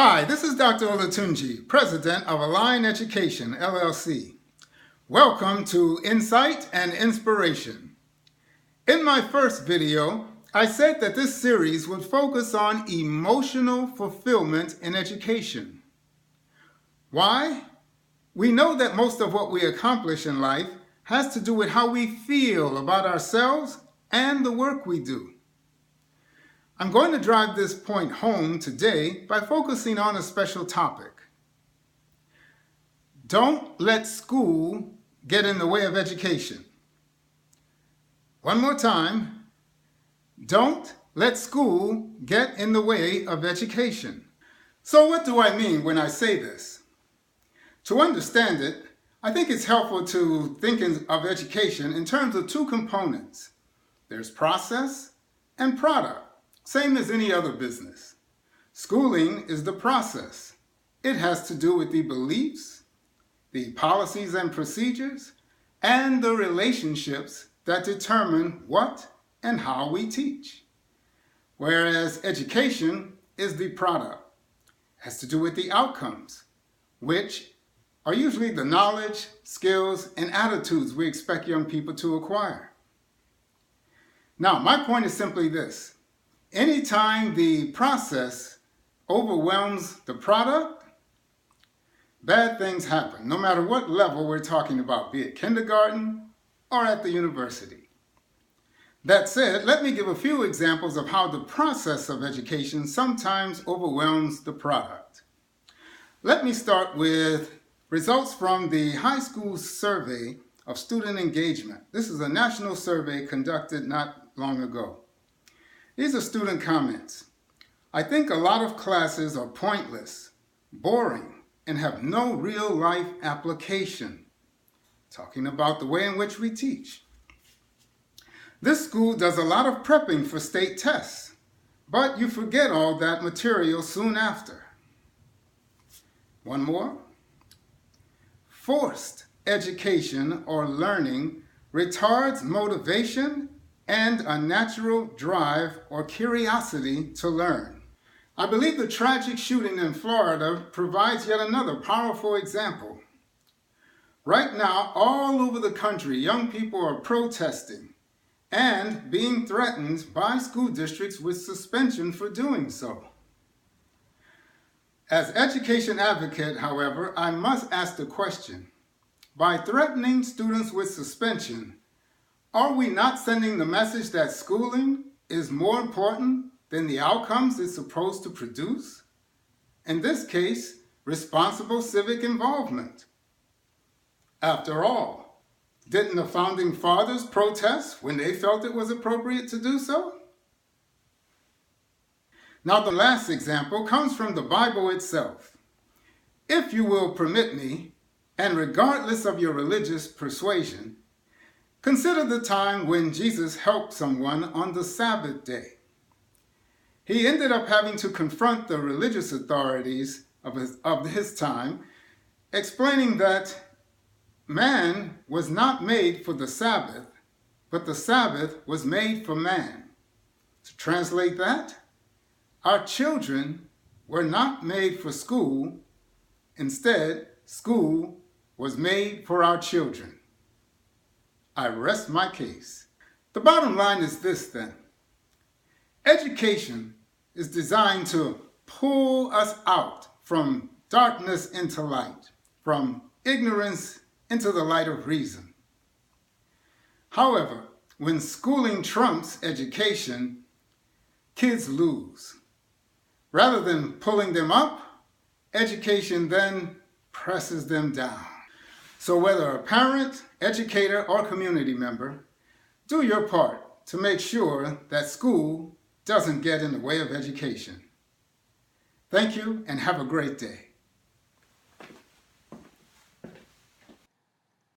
Hi, this is Dr. Olatunji, President of Align Education, LLC. Welcome to Insight and Inspiration. In my first video, I said that this series would focus on emotional fulfillment in education. Why? We know that most of what we accomplish in life has to do with how we feel about ourselves and the work we do. I'm going to drive this point home today by focusing on a special topic. Don't let school get in the way of education. One more time. Don't let school get in the way of education. So what do I mean when I say this? To understand it, I think it's helpful to think of education in terms of two components. There's process and product. Same as any other business. Schooling is the process. It has to do with the beliefs, the policies and procedures, and the relationships that determine what and how we teach. Whereas education is the product. It has to do with the outcomes, which are usually the knowledge, skills, and attitudes we expect young people to acquire. Now, my point is simply this. Anytime the process overwhelms the product, bad things happen, no matter what level we're talking about, be it kindergarten or at the university. That said, let me give a few examples of how the process of education sometimes overwhelms the product. Let me start with results from the high school survey of student engagement. This is a national survey conducted not long ago. These are student comments. I think a lot of classes are pointless, boring, and have no real-life application. Talking about the way in which we teach. This school does a lot of prepping for state tests, but you forget all that material soon after. One more. Forced education or learning retards motivation and a natural drive or curiosity to learn. I believe the tragic shooting in Florida provides yet another powerful example. Right now, all over the country, young people are protesting and being threatened by school districts with suspension for doing so. As education advocate, however, I must ask the question, by threatening students with suspension, are we not sending the message that schooling is more important than the outcomes it's supposed to produce? In this case, responsible civic involvement. After all, didn't the founding fathers protest when they felt it was appropriate to do so? Now the last example comes from the Bible itself. If you will permit me, and regardless of your religious persuasion, consider the time when Jesus helped someone on the Sabbath day. He ended up having to confront the religious authorities of his time, explaining that man was not made for the Sabbath, but the Sabbath was made for man. To translate that, our children were not made for school. Instead, school was made for our children. I rest my case. The bottom line is this then. Education is designed to pull us out from darkness into light, from ignorance into the light of reason. However, when schooling trumps education, kids lose. Rather than pulling them up, education then presses them down. So whether a parent, educator, or community member, do your part to make sure that school doesn't get in the way of education. Thank you and have a great day.